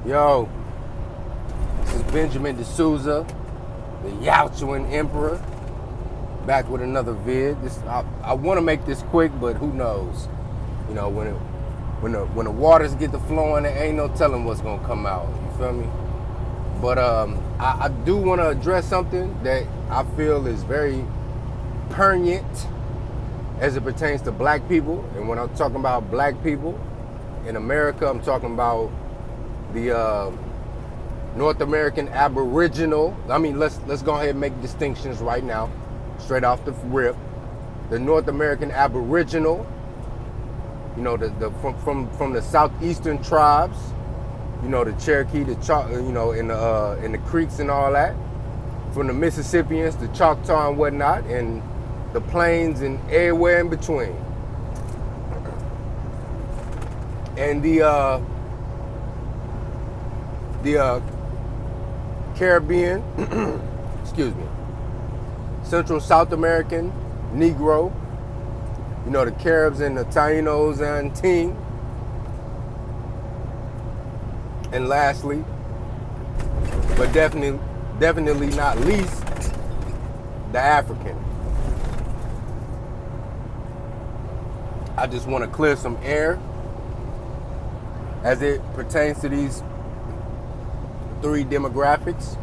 Yo, this is Benjamin D'Souza, the Yaochuan Emperor, back with another vid. I want to make this quick, but who knows? You know, when the waters get to flowing, there ain't no telling what's gonna come out. You feel me? But I do want to address something that I feel is very poignant as it pertains to black people. And when I'm talking about black people in America, I'm talking about the North American Aboriginal. I mean, let's go ahead and make distinctions right now, straight off the rip. The North American Aboriginal, you know, from the southeastern tribes, you know, the Cherokee, the you know, in the creeks and all that, from the Mississippians, the Choctaw and whatnot, and the plains and everywhere in between, and the Caribbean, excuse me, Central South American Negro, you know, the Caribs and the Tainos and Ting. And lastly, but definitely not least, the African. I just want to clear some air as it pertains to these three demographics,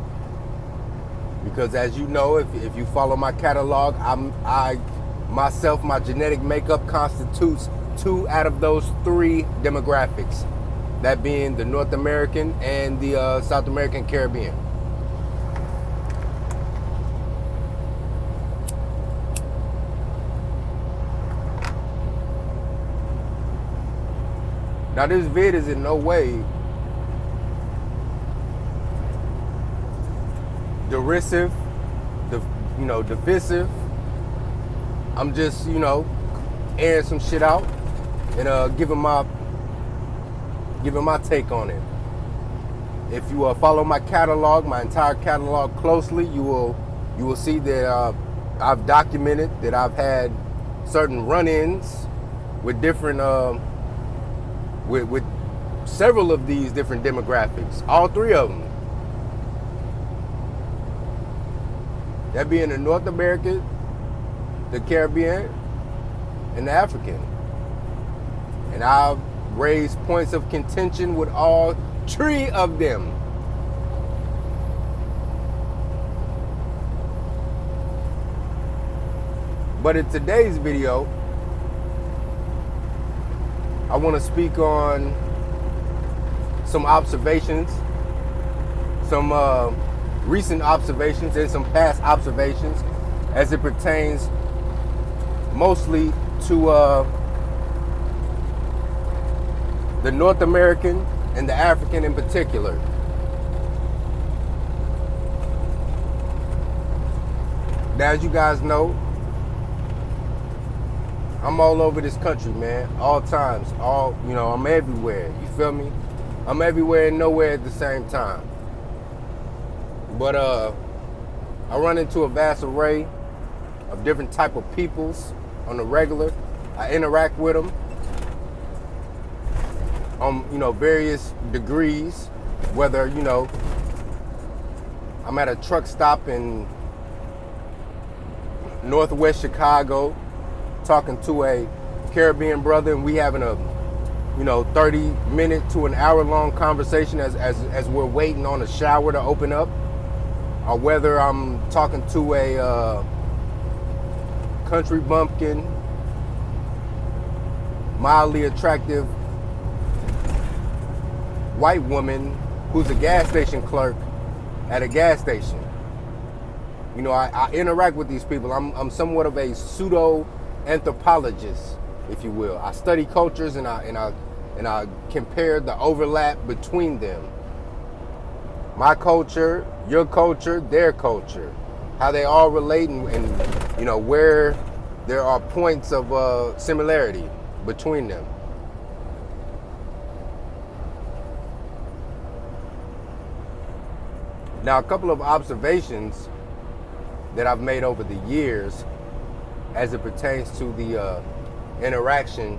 because as you know, if you follow my catalog, myself, my genetic makeup constitutes 2 out of those 3 demographics, that being the North American and the South American Caribbean. Now this vid is in no way derisive, divisive. I'm just, airing some shit out and giving my take on it. If you follow my catalog, my entire catalog closely, you will see that I've documented that I've had certain run-ins with different with several of these different demographics, all 3 of them. That being the North American, the Caribbean, and the African. And I've raised points of contention with all 3 of them. But in today's video, I want to speak on some observations, some recent observations and some past observations as it pertains mostly to the North American and the African in particular. Now, as you guys know, I'm all over this country, man, all times, I'm everywhere, you feel me? I'm everywhere and nowhere at the same time. But I run into a vast array of different type of peoples on the regular. I interact with them on, various degrees, whether, I'm at a truck stop in Northwest Chicago talking to a Caribbean brother, and we having a 30-minute to an hour-long conversation as we're waiting on a shower to open up, or whether I'm talking to a country bumpkin, mildly attractive white woman who's a gas station clerk at a gas station. I interact with these people. I'm somewhat of a pseudo anthropologist, if you will. I study cultures and I compare the overlap between them. My culture, your culture, their culture, how they all relate, and where there are points of similarity between them. Now, a couple of observations that I've made over the years as it pertains to the interaction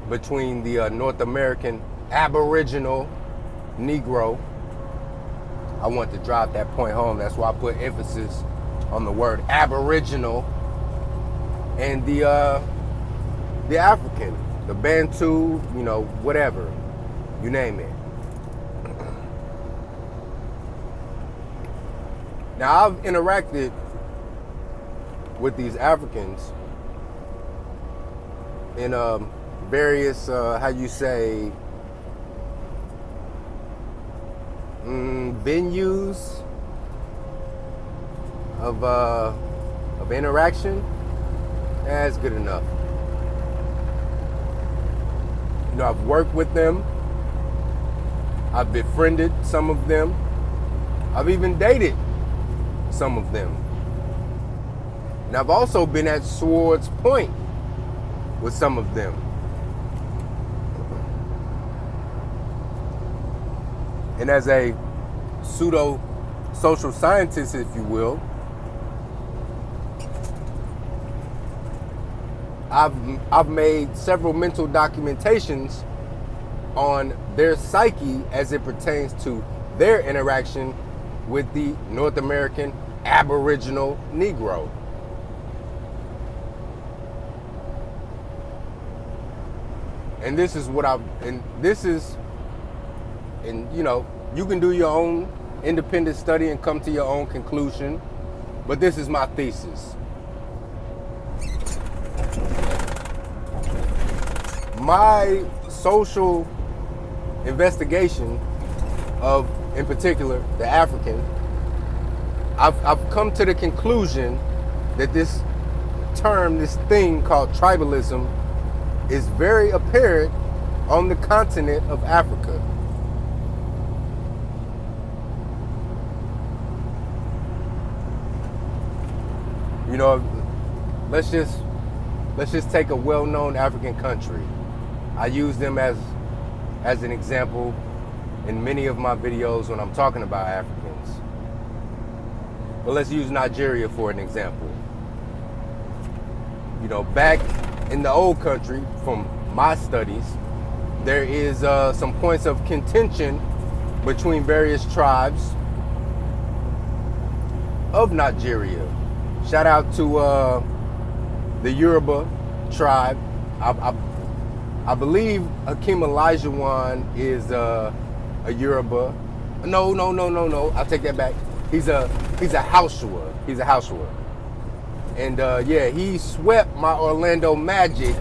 between the North American Aboriginal Negro. I want to drive that point home. That's why I put emphasis on the word Aboriginal. And the African, the Bantu, you know, whatever, you name it. Now, I've interacted with these Africans in various, how you say, venues of interaction. That's good enough. You know, I've worked with them. I've befriended some of them. I've even dated some of them. And I've also been at sword's point with some of them. And as a pseudo social scientist, if you will, I've made several mental documentations on their psyche as it pertains to their interaction with the North American Aboriginal Negro. And this is what and you know, you can do your own independent study and come to your own conclusion, but this is my thesis. My social investigation of, in particular, the African, I've come to the conclusion that this term, this thing called tribalism, is very apparent on the continent of Africa. You know, let's just take a well-known African country. I use them as an example in many of my videos when I'm talking about Africans. But let's use Nigeria for an example. You know, back in the old country, from my studies, there is some points of contention between various tribes of Nigeria. Shout out to the Yoruba tribe. I believe Hakeem Olajuwon is a Yoruba. No. I'll take that back. He's a Hausua. He's a Hausua. And yeah, he swept my Orlando Magic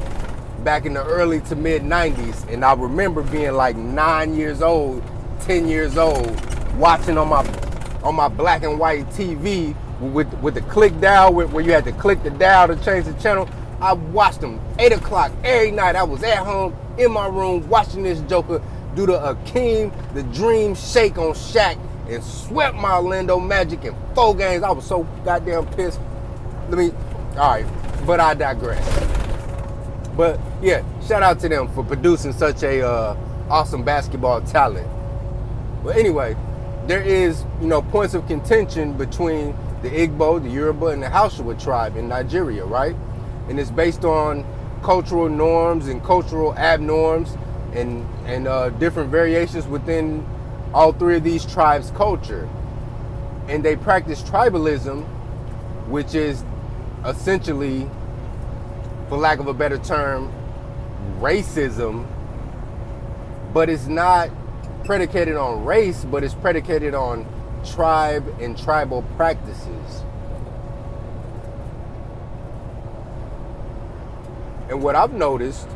back in the early to mid 90s. And I remember being like 9 years old, 10 years old, watching on my black and white TV with the click dial, where you had to click the dial to change the channel. I watched them 8 o'clock every night. I was at home in my room watching this joker do the Akeem, the Dream Shake on Shaq, and swept my Orlando Magic in 4 games. I was so goddamn pissed. Alright, but I digress. But yeah, shout out to them for producing such a awesome basketball talent. But anyway, there is, you know, points of contention between the Igbo, the Yoruba, and the Hausua tribe in Nigeria, right? And it's based on cultural norms and cultural abnorms and different variations within all 3 of these tribes' culture. And they practice tribalism, which is essentially, for lack of a better term, racism, but it's not predicated on race, but it's predicated on tribe and tribal practices. And what I've noticed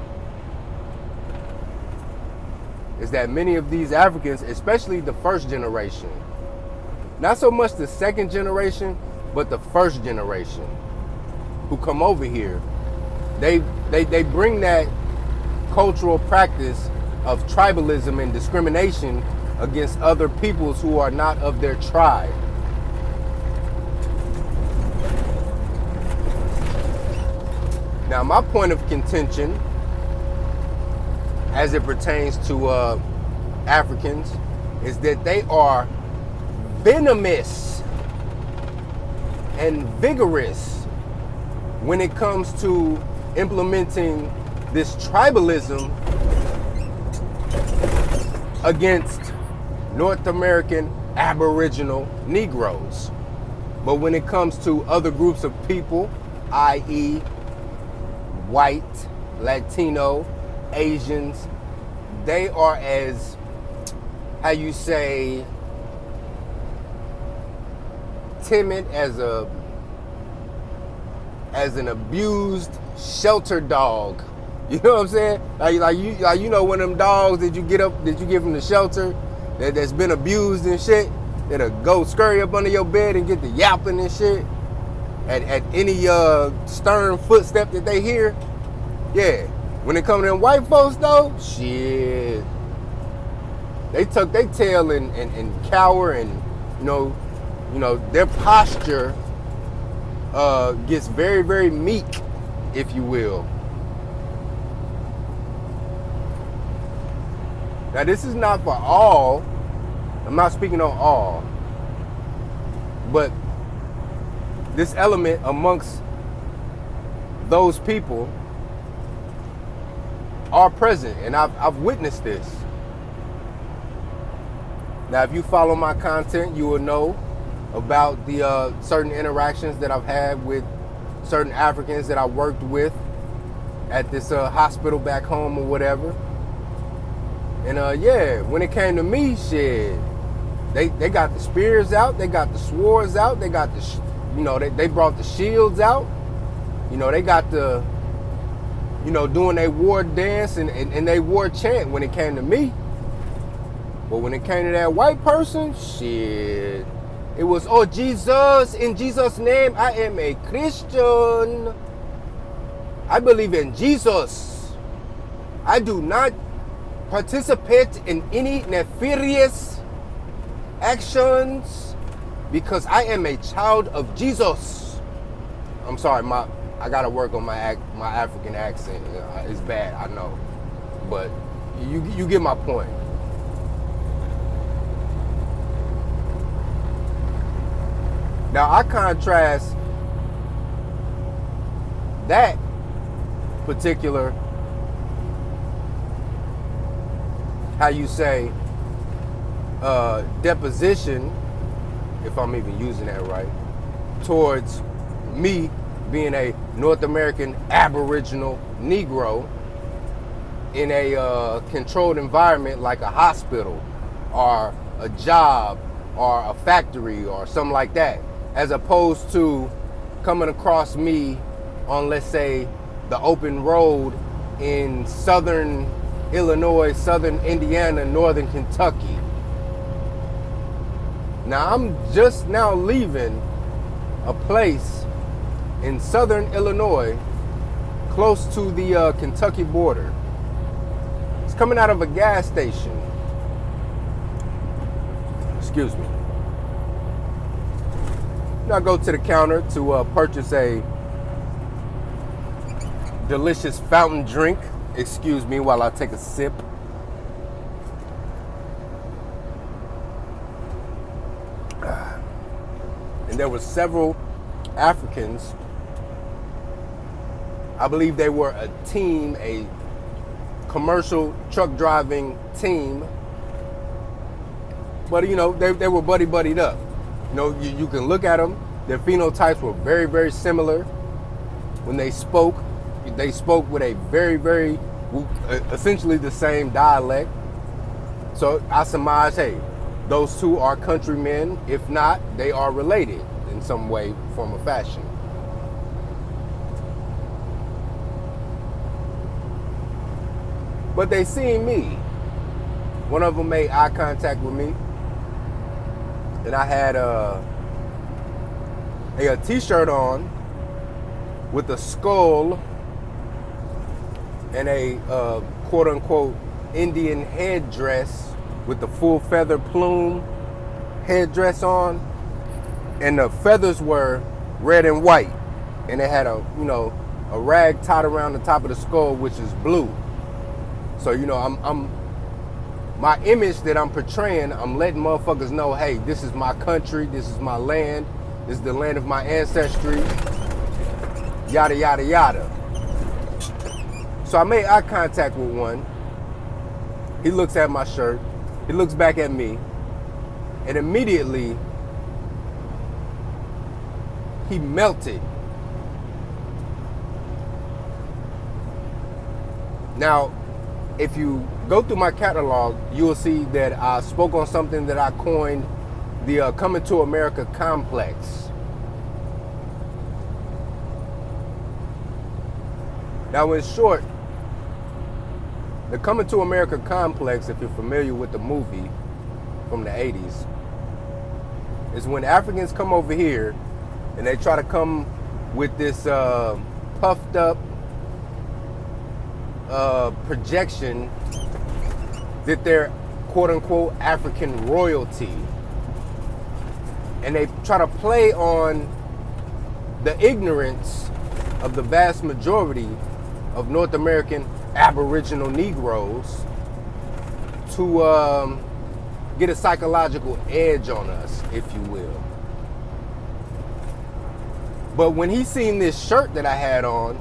is that many of these Africans, especially the first generation, not so much the second generation, but the first generation who come over here, they bring that cultural practice of tribalism and discrimination against other peoples who are not of their tribe. Now, my point of contention as it pertains to Africans is that they are venomous and vigorous when it comes to implementing this tribalism against North American Aboriginal Negroes. But when it comes to other groups of people, i.e. white, Latino, Asians, they are as, how you say, timid as an abused shelter dog. You know what I'm saying? Like you know, one of them dogs that you give from the shelter that's been abused and shit, that'll go scurry up under your bed and get the yapping and shit at any stern footstep that they hear. Yeah. When it comes to them white folks though, shit. They tuck their tail and cower, and you know, their posture gets very, very meek, if you will. Now, this is not for all. I'm not speaking on all. But this element amongst those people are present, and I've witnessed this. Now, if you follow my content, you will know about the certain interactions that I've had with certain Africans that I worked with at this hospital back home or whatever. And yeah, when it came to me, shit, they got the spears out, they got the swords out, they got the, they brought the shields out. They got the, doing their war dance and they war chant when it came to me. But when it came to that white person, shit, it was, oh, Jesus, in Jesus' name, I am a Christian. I believe in Jesus. I do not participate in any nefarious actions because I am a child of Jesus. I'm sorry, I gotta work on my African accent. It's bad, I know, but you get my point. Now I contrast that particular, how you say, deposition, if I'm even using that right, towards me being a North American Aboriginal Negro in a controlled environment like a hospital or a job or a factory or something like that, as opposed to coming across me on, let's say, the open road in southern Illinois, southern Indiana, northern Kentucky. Now, I'm just now leaving a place in southern Illinois close to the Kentucky border. It's coming out of a gas station. Excuse me. Now I go to the counter to purchase a delicious fountain drink. Excuse me while I take a sip. And there were several Africans. I believe they were a team, a commercial truck driving team. But they were buddied up. You can look at them. Their phenotypes were very, very similar. When they spoke with a very, very, essentially the same dialect. So I surmise, hey, those two are countrymen. If not, they are related in some way, form, or fashion. But they seen me. One of them made eye contact with me. And I had a t-shirt on with a skull and a quote-unquote Indian headdress with the full feather plume headdress on. And the feathers were red and white. And it had a rag tied around the top of the skull, which is blue. So, my image that I'm portraying, I'm letting motherfuckers know, hey, this is my country, this is my land, this is the land of my ancestry, yada, yada, yada. So I made eye contact with one. He looks at my shirt. He looks back at me, and immediately he melted. Now, if you go through my catalog, you will see that I spoke on something that I coined the Coming to America complex. Now, in short, the Coming to America complex, if you're familiar with the movie from the 80s, is when Africans come over here and they try to come with this puffed up projection that they're quote unquote African royalty. And they try to play on the ignorance of the vast majority of North American Aboriginal Negroes to get a psychological edge on us, if you will. But when he seen this shirt that I had on,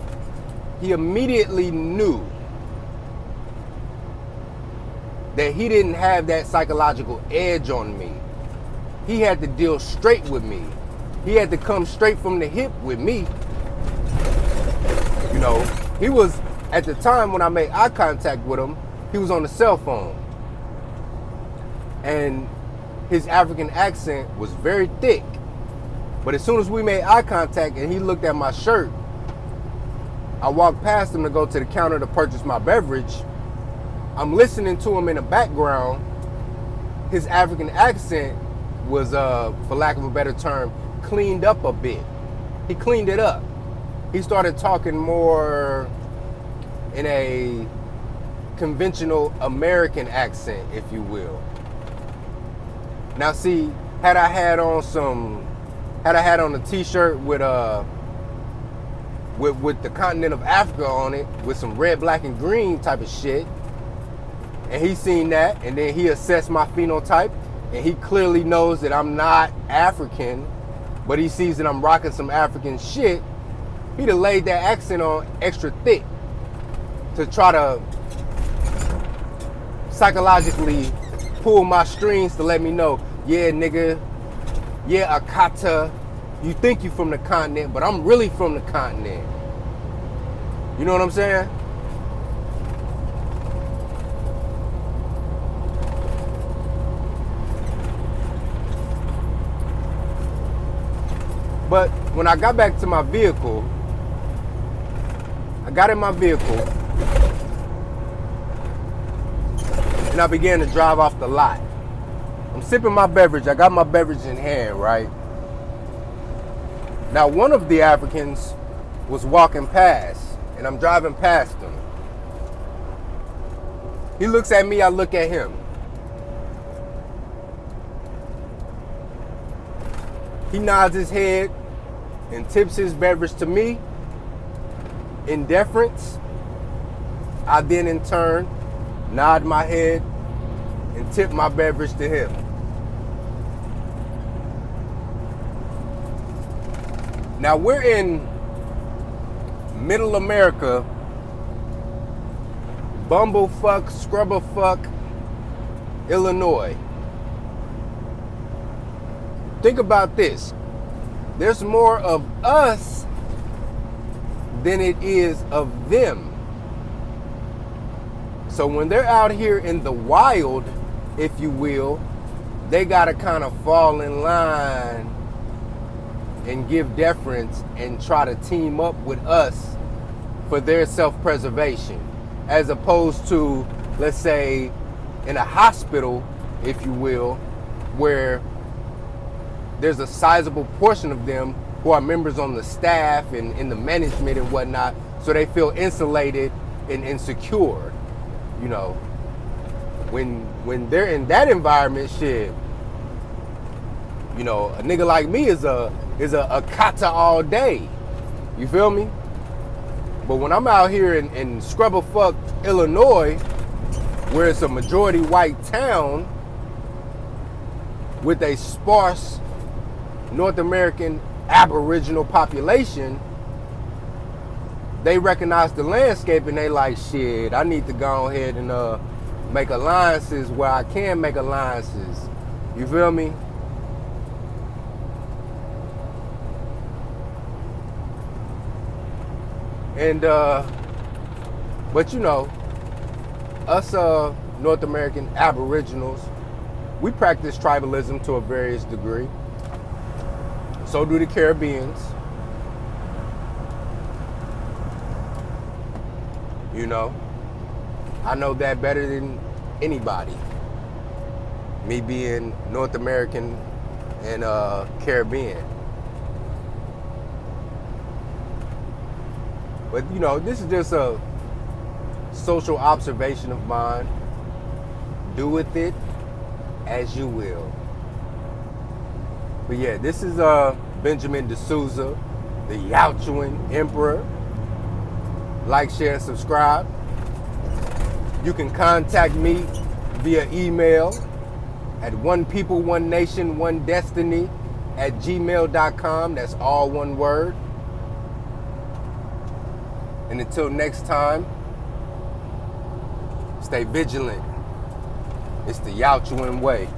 he immediately knew that he didn't have that psychological edge on me. He had to deal straight with me. He had to come straight from the hip with me. You know, he was, at the time when I made eye contact with him, he was on the cell phone. And his African accent was very thick. But as soon as we made eye contact and he looked at my shirt, I walked past him to go to the counter to purchase my beverage. I'm listening to him in the background. His African accent was, for lack of a better term, cleaned up a bit. He cleaned it up. He started talking more in a conventional American accent, if you will. Now see, had I had on a t-shirt with the continent of Africa on it, with some red, black, and green type of shit, and he seen that, and then he assessed my phenotype, and he clearly knows that I'm not African, but he sees that I'm rocking some African shit, he'd have laid that accent on extra thick to try to psychologically pull my strings to let me know, yeah, nigga, yeah, Akata, you think you from the continent, but I'm really from the continent. You know what I'm saying? But when I got back to my vehicle, I got in my vehicle and I began to drive off the lot. I'm sipping my beverage. I got my beverage in hand, right? Now, one of the Africans was walking past, and I'm driving past him. He looks at me, I look at him. He nods his head and tips his beverage to me in deference. I then, in turn, nod my head and tip my beverage to him. Now we're in middle America, bumblefuck, scrubberfuck, Illinois. Think about this. There's more of us than it is of them. So when they're out here in the wild, if you will, they gotta kind of fall in line and give deference and try to team up with us for their self-preservation, as opposed to, let's say, in a hospital, if you will, where there's a sizable portion of them who are members on the staff and in the management and whatnot, so they feel insulated and insecure. You know, when they're in that environment, shit, you know, a nigga like me is a kata all day. You feel me? But when I'm out here in scrubberfuck Illinois, where it's a majority white town with a sparse North American Aboriginal population, they recognize the landscape and they like, shit, I need to go ahead and make alliances where I can make alliances. You feel me? And but you know, us North American Aboriginals, we practice tribalism to a various degree. So do the Caribbeans. You know, I know that better than anybody. Me being North American and Caribbean. But you know, this is just a social observation of mine. Do with it as you will. But yeah, this is Benjamin D'Souza, the Yautjuan Emperor. Like, share, and subscribe. You can contact me via email at onepeopleonenationonedestiny@gmail.com. That's all one word. And until next time, stay vigilant. It's the Yautjuan way.